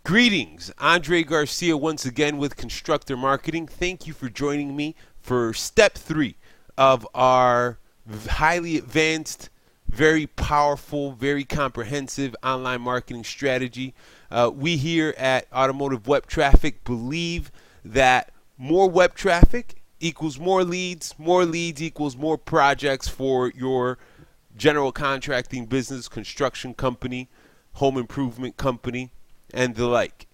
Greetings, Andre Garcia once again with Constructor Marketing. Thank you for joining me for step 3 of our highly advanced, very powerful, very comprehensive online marketing strategy. We here at Automotive Web Traffic believe that more web traffic equals more leads equals more projects for your general contracting business, construction company, home improvement company, and the like.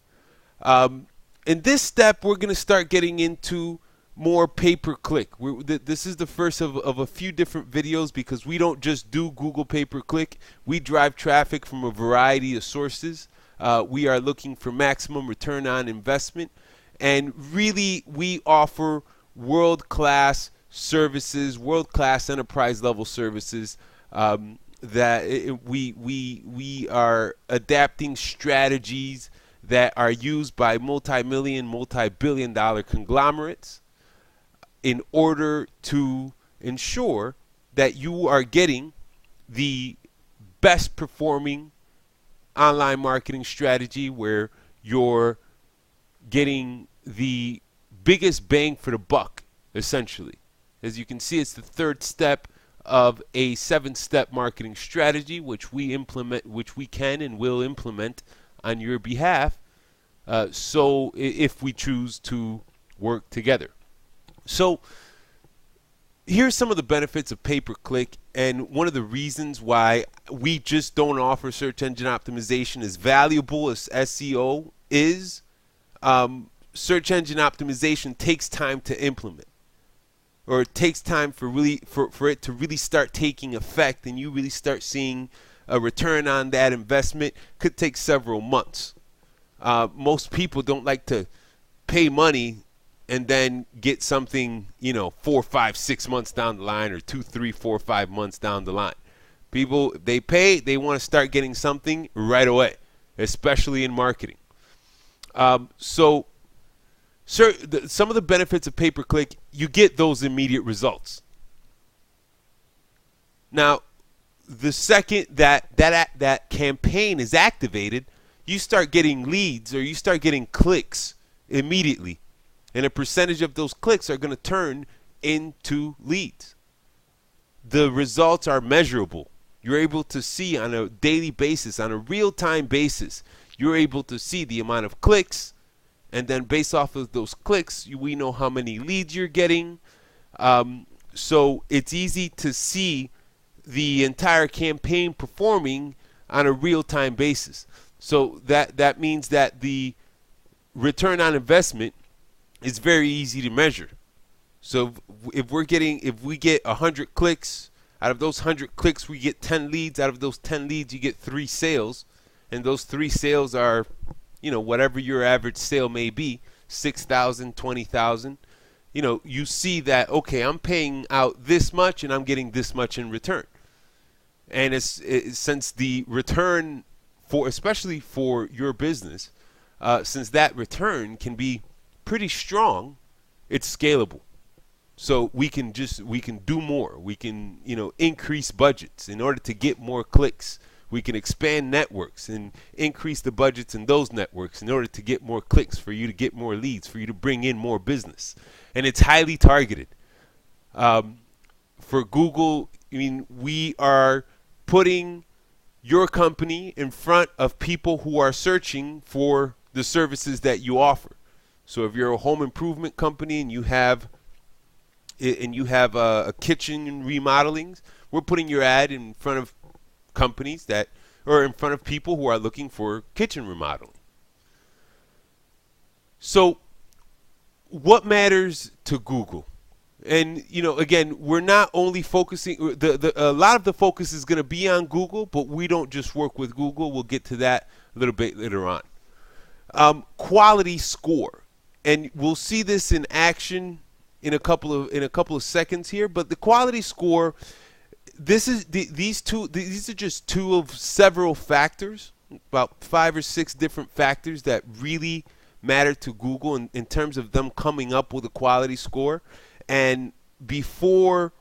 In this step, we're going to start getting into more pay-per-click. This is the first of a few different videos because we don't just do Google pay-per-click. We drive traffic from a variety of sources. We are looking for maximum return on investment. And really, we offer world-class services, world-class enterprise-level services we are adapting strategies that are used by multi-million, multi-billion-dollar conglomerates in order to ensure that you are getting the best performing online marketing strategy where you're getting the biggest bang for the buck, essentially. As you can see, it's the third step of a 7-step marketing strategy, which we can and will implement on your behalf. So if we choose to work together. So here's some of the benefits of pay-per-click, and one of the reasons why we just don't offer search engine optimization as valuable as SEO is. Search engine optimization takes time to implement, or it takes time for it to really start taking effect, and you really start seeing a return on that investment. Could take several months. Most people don't like to pay money and then get something, 4, 5, 6 months down the line, or 2, 3, 4, 5 months down the line. People, they pay, they want to start getting something right away, especially in marketing. Some of the benefits of pay-per-click, you get those immediate results. Now, the second that campaign is activated, you start getting leads, or you start getting clicks immediately. And a percentage of those clicks are going to turn into leads. The results are measurable. You're able to see on a daily basis, on a real-time basis, you're able to see the amount of clicks. And then based off of those clicks, we know how many leads you're getting. So it's easy to see the entire campaign performing on a real-time basis. So that means that the return on investment is very easy to measure. So if we get 100 clicks, out of those 100 clicks, we get 10 leads. Out of those 10 leads, you get 3 sales. And those 3 sales are whatever your average sale may be, 6,000, 20,000, you see that, okay, I'm paying out this much and I'm getting this much in return. And since the return especially for your business, since that return can be pretty strong, it's scalable. So we can do more. We can, increase budgets in order to get more clicks. We can expand networks and increase the budgets in those networks in order to get more clicks, for you to get more leads, for you to bring in more business. And it's highly targeted. For Google, we are putting your company in front of people who are searching for the services that you offer. So if you're a home improvement company and you have a kitchen remodelings, we're putting your ad in front of companies in front of people who are looking for kitchen remodeling. So what matters to Google? And again, we're not only focusing, a lot of the focus is going to be on Google, but we don't just work with Google. We'll get to that a little bit later on. Quality score, and we'll see this in action in a couple of seconds here, but the quality score, these are just 2 of several factors, about 5 or 6 different factors that really matter to Google in terms of them coming up with a quality score. And before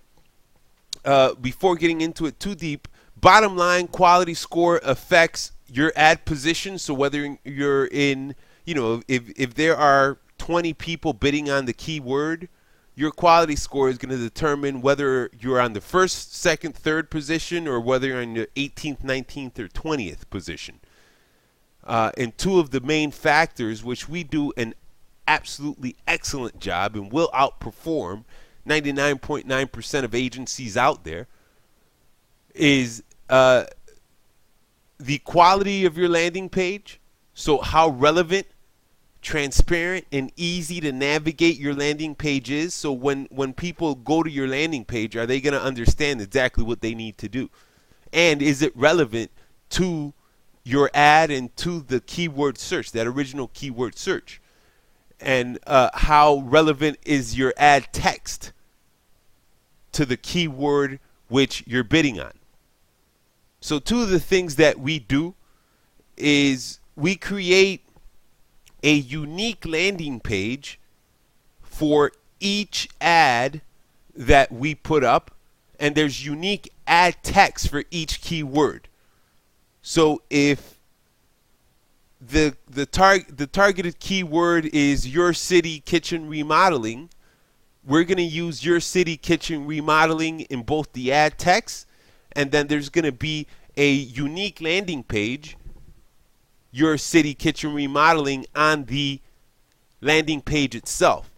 getting into it too deep, bottom line, quality score affects your ad position. So whether you're in, if there are 20 people bidding on the keyword, your quality score is going to determine whether you're on the first, second, third position, or whether you're in the 18th, 19th, or 20th position. And two of the main factors, which we do an absolutely excellent job and will outperform 99.9% of agencies out there, is the quality of your landing page. So how relevant, transparent, and easy to navigate your landing page is. So when people go to your landing page, are they going to understand exactly what they need to do? And is it relevant to your ad and to the keyword search, that original keyword search? And how relevant is your ad text to the keyword which you're bidding on? So two of the things that we do is we create a unique landing page for each ad that we put up, and there's unique ad text for each keyword. So if the targeted keyword is your city kitchen remodeling, we're going to use your city kitchen remodeling in both the ad text, and then there's going to be a unique landing page, your city kitchen remodeling, on the landing page itself.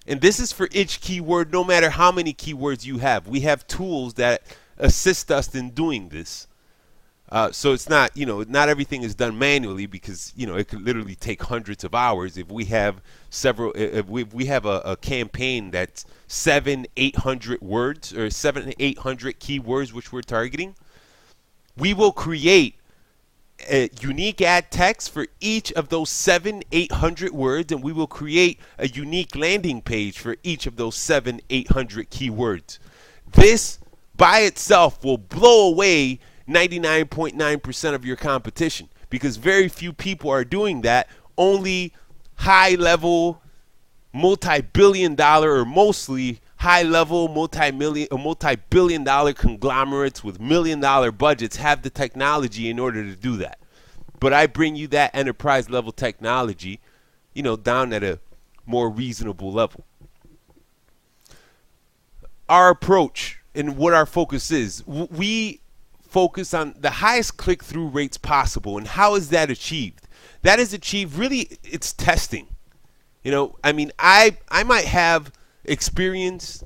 And this is for each keyword, no matter how many keywords you have. We have tools that assist us in doing this. So it's not, not everything is done manually, because, it could literally take hundreds of hours. If we have if we have a campaign that's 700-800 words, or 700-800 keywords which we're targeting, we will create a unique ad text for each of those 700-800 words, and we will create a unique landing page for each of those 700-800 keywords. This by itself will blow away 99.9% of your competition, because very few people are doing that. Only high-level, multi-billion-dollar, or mostly high-level, multi-billion-dollar conglomerates with million-dollar budgets have the technology in order to do that. But I bring you that enterprise-level technology, down at a more reasonable level. Our approach and what our focus is, we focus on the highest click-through rates possible. And how is that achieved? That is achieved, really, it's testing. I might have experience,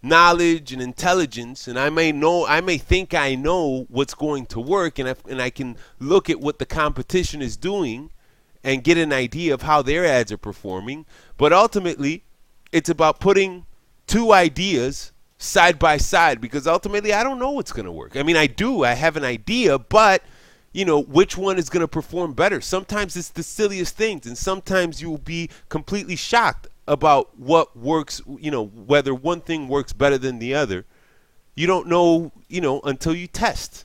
knowledge, and intelligence, and I may think I know what's going to work, and I can look at what the competition is doing and get an idea of how their ads are performing. But ultimately, it's about putting two ideas side by side, because ultimately I don't know what's going to work. I have an idea, but which one is going to perform better? Sometimes it's the silliest things, and sometimes you will be completely shocked about what works, whether one thing works better than the other. You don't know, until you test.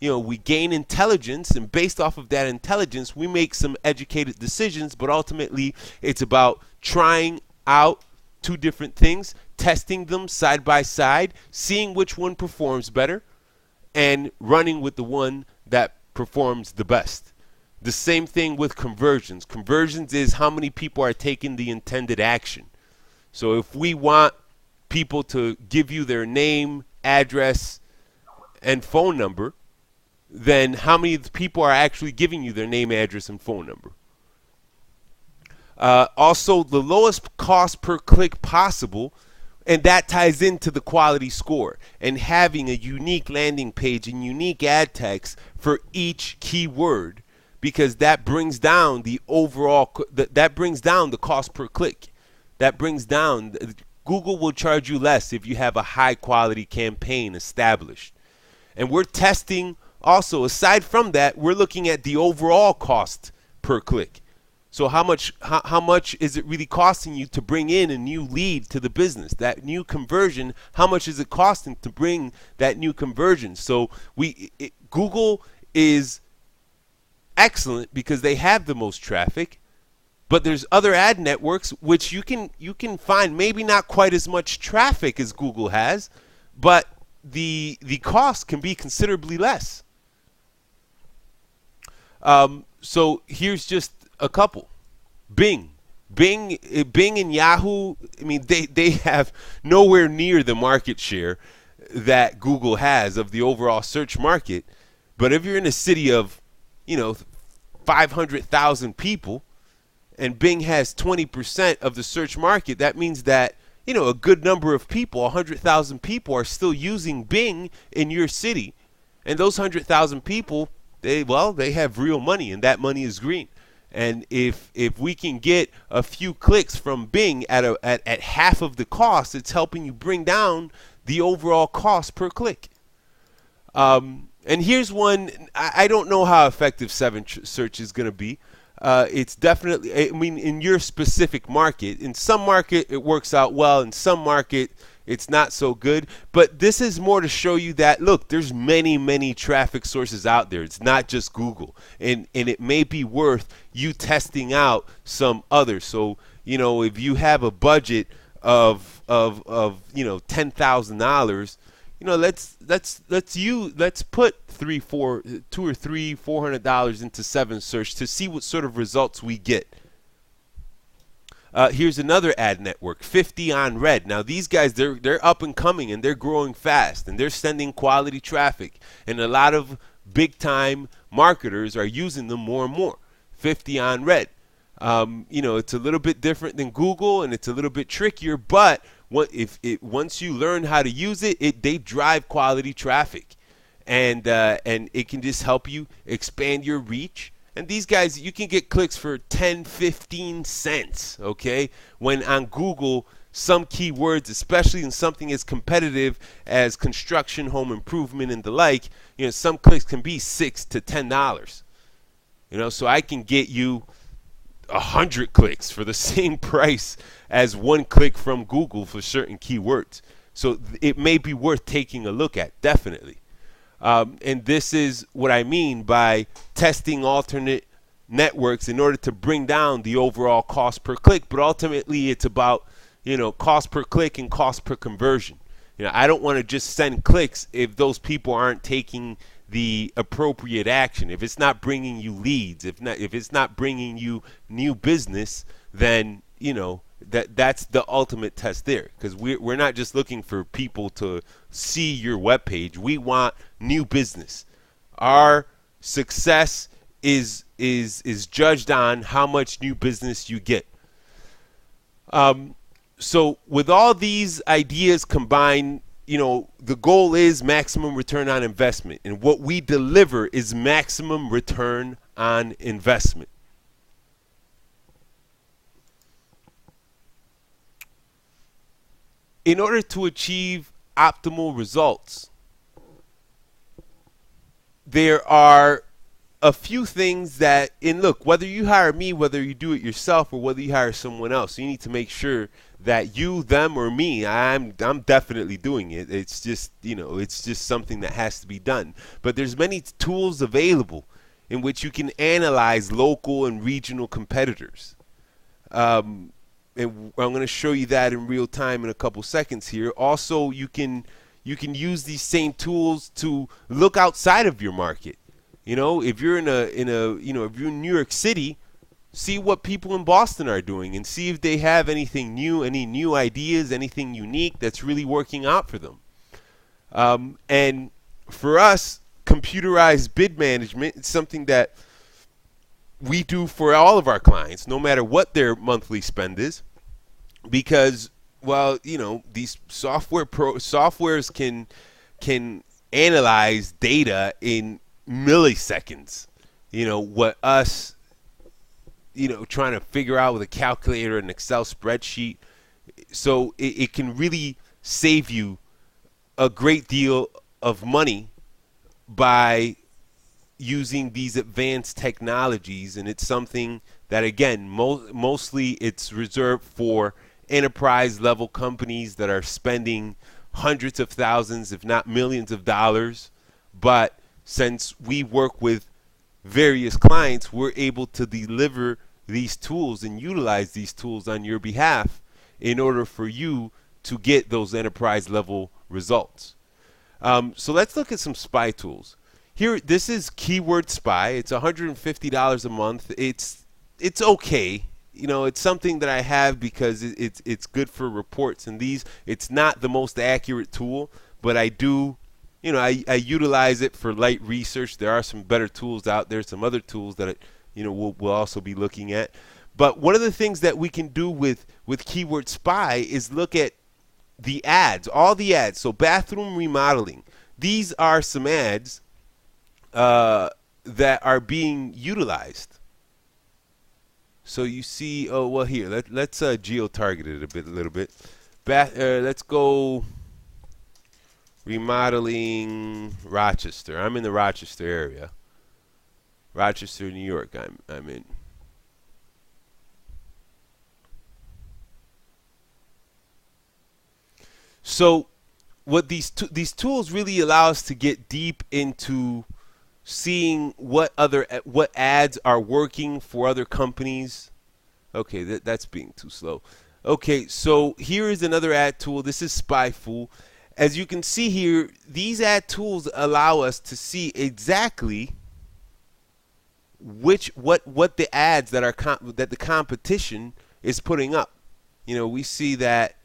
We gain intelligence, and based off of that intelligence, we make some educated decisions, but ultimately it's about trying out two different things, testing them side by side, seeing which one performs better, and running with the one that performs the best. The same thing with conversions. Conversions is how many people are taking the intended action. So if we want people to give you their name, address, and phone number, then how many people are actually giving you their name, address, and phone number? Also, the lowest cost per click possible, and that ties into the quality score, and having a unique landing page and unique ad text for each keyword, because that brings down the overall, that brings down the cost per click. That brings down, Google will charge you less if you have a high quality campaign established. And we're testing also, aside from that, we're looking at the overall cost per click. So how much is it really costing you to bring in a new lead to the business? That new conversion, how much is it costing to bring that new conversion? So Google is excellent because they have the most traffic, but there's other ad networks which you can find maybe not quite as much traffic as Google has, but the cost can be considerably less. So here's just a couple. Bing. Bing and Yahoo, I mean, they have nowhere near the market share that Google has of the overall search market. But if you're in a city of, 500,000 people and Bing has 20% of the search market, that means that, a good number of people, 100,000 people, are still using Bing in your city. And those 100,000 people, they have real money, and that money is green. And if we can get a few clicks from Bing at half of the cost, it's helping you bring down the overall cost per click. And here's one. I don't know how effective 7 search is going to be. It's definitely, I mean, in your specific market. In some market, it works out well. In some market, it's not so good. But this is more to show you that, look, there's many traffic sources out there. It's not just Google. And it may be worth you testing out some others. So, if you have a budget of $10,000, let's put $400 into 7 search to see what sort of results we get. Here's another ad network, 50 on Red. Now these guys, they're up and coming, and they're growing fast, and they're sending quality traffic, and a lot of big time marketers are using them more and more. 50 on Red. It's a little bit different than Google, and it's a little bit trickier, but once you learn how to use it, they drive quality traffic, and it can just help you expand your reach. And these guys, you can get clicks for 10, 15 cents, okay? When on Google, some keywords, especially in something as competitive as construction, home improvement, and the like, some clicks can be $6 to $10. So I can get you 100 clicks for the same price as 1 click from Google for certain keywords. So it may be worth taking a look at, definitely. And this is what I mean by testing alternate networks in order to bring down the overall cost per click. But ultimately, it's about, cost per click and cost per conversion. I don't want to just send clicks if those people aren't taking the appropriate action. If it's not bringing you leads, if it's not bringing you new business, then that's the ultimate test there, because we're not just looking for people to see your webpage. We want new business. Our success is judged on how much new business you get. So with all these ideas combined, the goal is maximum return on investment, and what we deliver is maximum return on investment. In order to achieve optimal results, there are a few things that, and look, whether you hire me, whether you do it yourself, or whether you hire someone else, you need to make sure that you, them, or me, I'm definitely doing it. It's just, it's just something that has to be done. But there's many tools available in which you can analyze local and regional competitors. And I'm going to show you that in real time in a couple seconds here. Also, you can use these same tools to look outside of your market. If you're if you're in New York City, see what people in Boston are doing and see if they have anything new, any new ideas, anything unique that's really working out for them. And for us, computerized bid management is something that we do for all of our clients, no matter what their monthly spend is. Because, these softwares can analyze data in milliseconds. What us, trying to figure out with a calculator and Excel spreadsheet. So it can really save you a great deal of money by using these advanced technologies. And it's something that, again, mostly it's reserved for enterprise level companies that are spending hundreds of thousands, if not millions of dollars. But since we work with various clients, we're able to deliver these tools and utilize these tools on your behalf in order for you to get those enterprise level results. So let's look at some spy tools. here, this is Keyword Spy. It's $150 a month. It's okay. It's something that I have because it's good for reports and these. It's not the most accurate tool, but I do, I utilize it for light research. There are some better tools out there, some other tools that we'll also be looking at. But one of the things that we can do with Keyword Spy is look at the ads, all the ads. So bathroom remodeling. These are some ads that are being utilized. So you see, oh well, here let's geo-target it a little bit. Let's go remodeling Rochester. I'm in the Rochester area. Rochester, New York. I'm in. So what these tools really allow us to get deep into seeing what ads are working for other companies. Okay, that's being too slow. Okay, so here is another ad tool. This is SpyFool. As you can see here, these ad tools allow us to see exactly what the ads that the competition is putting up. We see that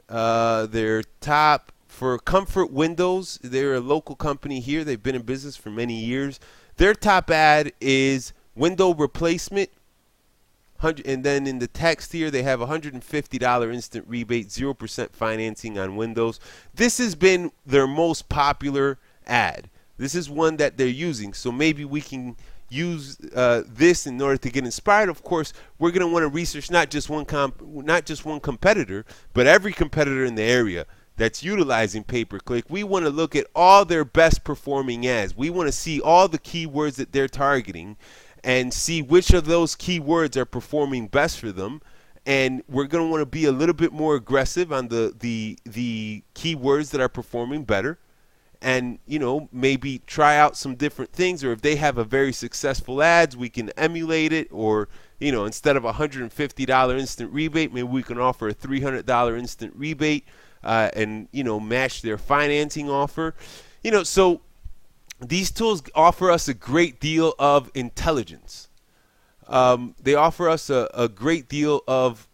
their top for Comfort Windows, they're a local company here. They've been in business for many years. Their top ad is window replacement. And then in the text here, they have $150 instant rebate, 0% financing on Windows. This has been their most popular ad. This is one that they're using. So maybe we can use this in order to get inspired. Of course, we're going to want to research not just one competitor, but every competitor in the area that's utilizing pay-per-click. We want to look at all their best performing ads. We want to see all the keywords that they're targeting and see which of those keywords are performing best for them. And we're going to want to be a little bit more aggressive on the keywords that are performing better. And, maybe try out some different things. Or if they have a very successful ads, we can emulate it. Or, instead of $150 instant rebate, maybe we can offer a $300 instant rebate and, match their financing offer. So these tools offer us a great deal of intelligence. They offer us a great deal of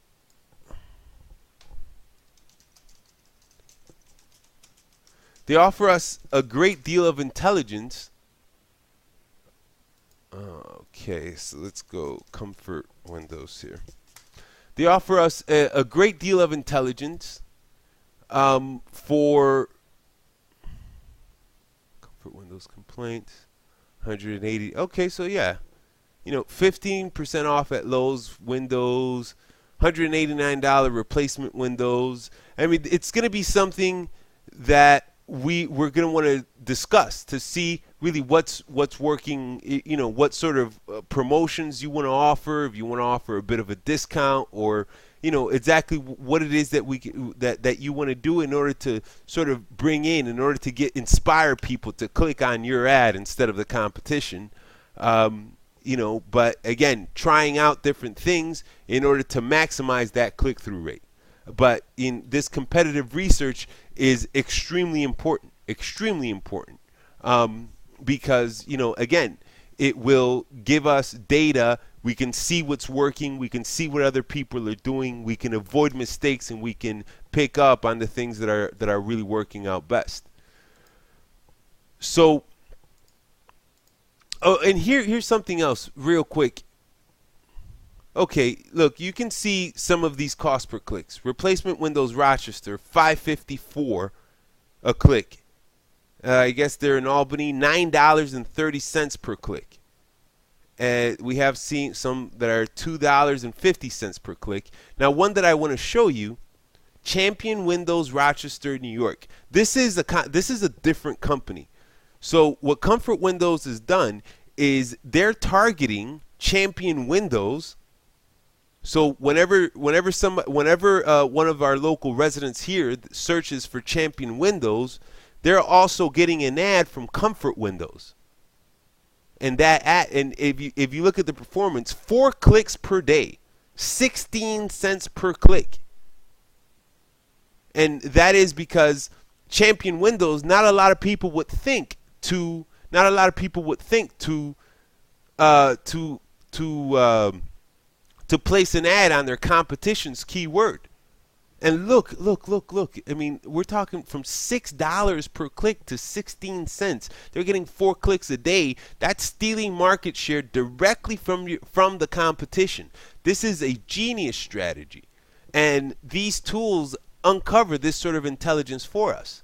intelligence. Okay, so let's go Comfort Windows here. They offer us a great deal of intelligence for Comfort Windows complaints, 180. Okay, so yeah, 15% off at Lowe's Windows, $189 replacement Windows. I mean, it's going to be something that we're going to want to discuss to see really what's working, what sort of promotions you want to offer, if you want to offer a bit of a discount, or exactly what it is that that you want to do in order to sort of bring in order to inspire people to click on your ad instead of the competition. But again, trying out different things in order to maximize that click-through rate. But in this competitive research is extremely important, because, again, it will give us data. We can see what's working. We can see what other people are doing. We can avoid mistakes, and we can pick up on the things that are really working out best. So, and here's something else real quick. Okay, look, you can see some of these cost per clicks. Replacement Windows Rochester, $5.54 a click. I guess they're in Albany, $9.30 per click. We have seen some that are $2.50 per click. Now, one that I want to show you, Champion Windows Rochester, New York. This is a different company. So what Comfort Windows has done is they're targeting Champion Windows. So whenever one of our local residents here searches for Champion Windows, they're also getting an ad from Comfort Windows. And that ad, and if you look at the performance, 4 clicks per day, 16 cents per click. And that is because Champion Windows, not a lot of people would think to not a lot of people would think uh, to to um, to place an ad on their competition's keyword. And look. I mean, we're talking from $6 per click to 16 cents. They're getting 4 clicks a day. That's stealing market share directly from the competition. This is a genius strategy. And these tools uncover this sort of intelligence for us.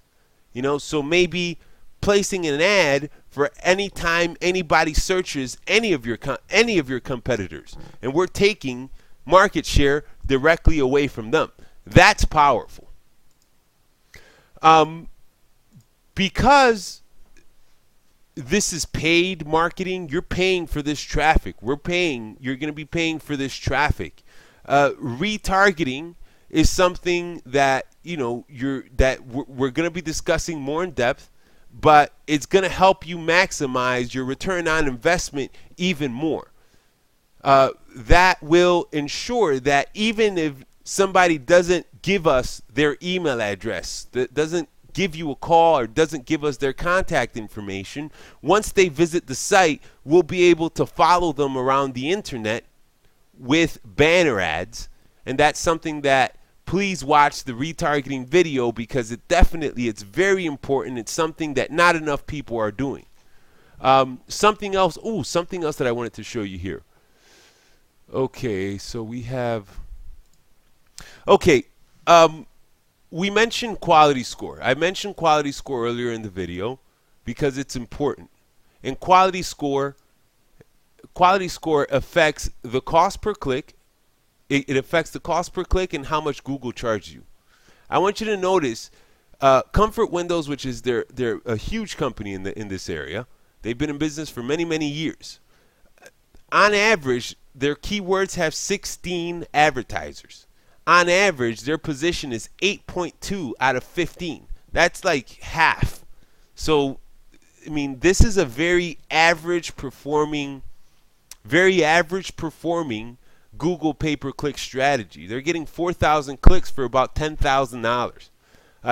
So maybe placing an ad for any time anybody searches any of your competitors, and we're taking market share directly away from them. That's powerful. Because this is paid marketing, you're paying for this traffic. You're going to be paying for this traffic. Retargeting is something that we're going to be discussing more in depth, but it's going to help you maximize your return on investment even more. That will ensure that even if somebody doesn't give us their email address, that doesn't give you a call or doesn't give us their contact information, once they visit the site, we'll be able to follow them around the internet with banner ads. And that's something that, please watch the retargeting video, because it's very important. It's something that not enough people are doing. Something else that I wanted to show you here. Okay, so we have... Okay, we mentioned quality score. I mentioned quality score earlier in the video because it's important. And quality score affects the cost per click. It affects the cost per click and how much Google charges you. I want you to notice Comfort Windows, which is they're a huge company in this area. They've been in business for many, many years. On average, their keywords have 16 advertisers. On average, their position is 8.2 out of 15. That's like half. So, I mean, this is a very average performing Google pay-per-click strategy. They're getting 4,000 clicks for about $10,000.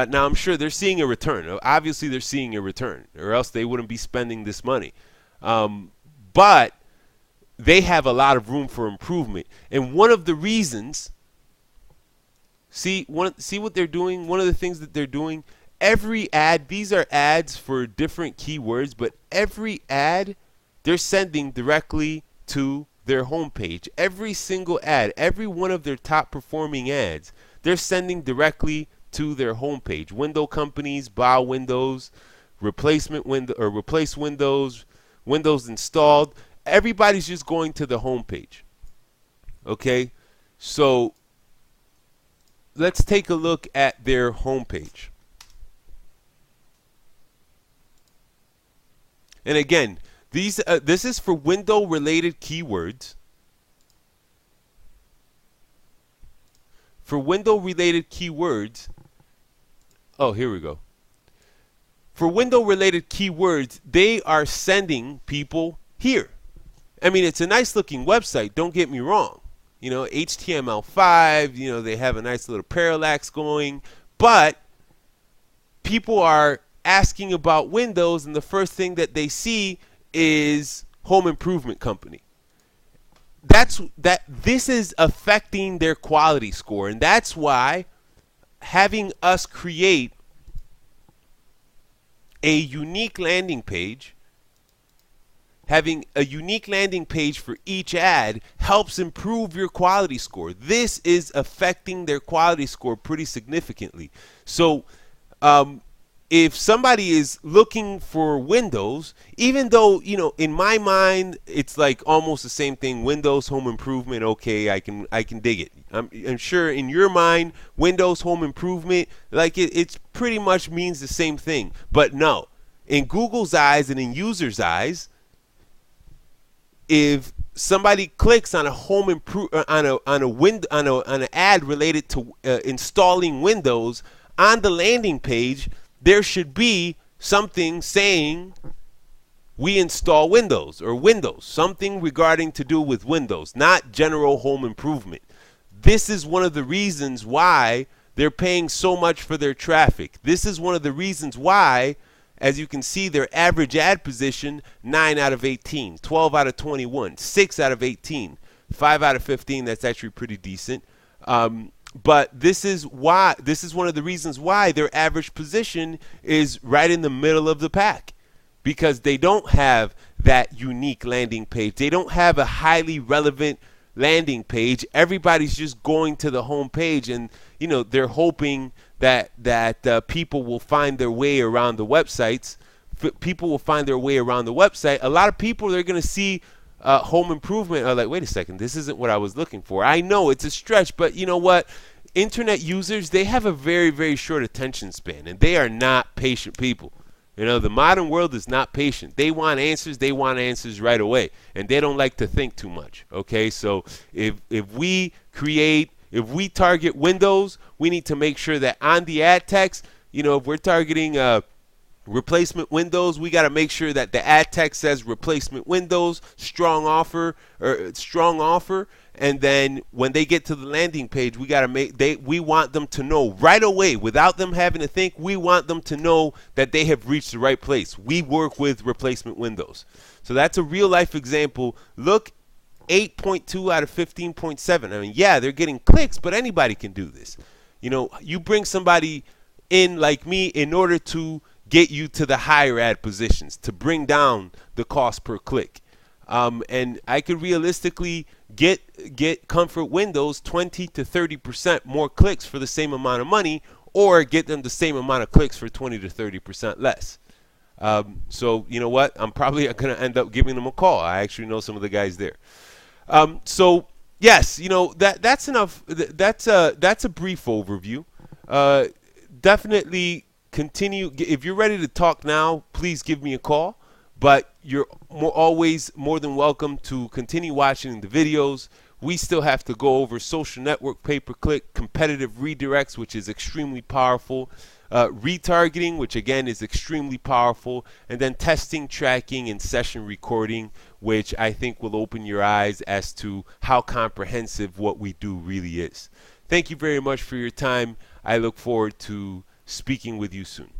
Now, I'm sure they're seeing a return. Obviously, they're seeing a return, or else they wouldn't be spending this money. But they have a lot of room for improvement. And one of the reasons... See what they're doing? One of the things that they're doing, every ad, these are ads for different keywords, but every ad they're sending directly to their homepage. Every single ad, every one of their top performing ads, they're sending directly to their homepage. Window companies, buy windows, replacement window or replace windows, windows installed. Everybody's just going to the homepage. Okay? So let's take a look at their homepage. And again, this is for window-related keywords. For window-related keywords, oh, here we go. For window-related keywords, they are sending people here. I mean, it's a nice-looking website, don't get me wrong. HTML5, they have a nice little parallax going, but people are asking about Windows, and the first thing that they see is home improvement company. This is affecting their quality score, and that's why having us create a unique landing page, having a unique landing page for each ad helps improve your quality score. This is affecting their quality score pretty significantly. So if somebody is looking for Windows, even though, in my mind, it's like almost the same thing, Windows, home improvement, okay, I can dig it. I'm sure in your mind, Windows, home improvement, like it's pretty much means the same thing. But no, in Google's eyes and in users' eyes, if somebody clicks on an ad related to installing Windows on the landing page, there should be something saying we install Windows or Windows, something regarding to do with Windows, not general home improvement. This is one of the reasons why they're paying so much for their traffic. This is one of the reasons why as you can see, their average ad position, 9 out of 18, 12 out of 21, 6 out of 18, 5 out of 15. That's actually pretty decent. But this is one of the reasons why their average position is right in the middle of the pack, because they don't have that unique landing page. They don't have a highly relevant landing page. Everybody's just going to the home page, and they're hoping that people will find their way around the websites. People will find their way around the website. A lot of people, they're going to see home improvement, are like, wait a second, this isn't what I was looking for. I know it's a stretch, but you know what? Internet users, they have a very, very short attention span, and they are not patient people. The modern world is not patient. They want answers. They want answers right away, and they don't like to think too much. Okay, so if we target Windows, we need to make sure that on the ad text, if we're targeting replacement Windows, we got to make sure that the ad text says replacement Windows, strong offer, and then when they get to the landing page, we want them to know right away, without them having to think. We want them to know that they have reached the right place. We work with replacement Windows. So that's a real life example. Look, 8.2 out of 15.7. I mean, yeah, they're getting clicks, but anybody can do this. You bring somebody in like me in order to get you to the higher ad positions, to bring down the cost per click. And I could realistically get Comfort Windows 20 to 30% more clicks for the same amount of money, or get them the same amount of clicks for 20 to 30% less. So you know what? I'm probably going to end up giving them a call. I actually know some of the guys there. So yes, that's enough. That's a brief overview. Definitely continue. If you're ready to talk now, please give me a call. But you're always more than welcome to continue watching the videos. We still have to go over social network pay-per-click, competitive redirects, which is extremely powerful, retargeting, which again is extremely powerful, and then testing, tracking, and session recording, which I think will open your eyes as to how comprehensive what we do really is. Thank you very much for your time. I look forward to speaking with you soon.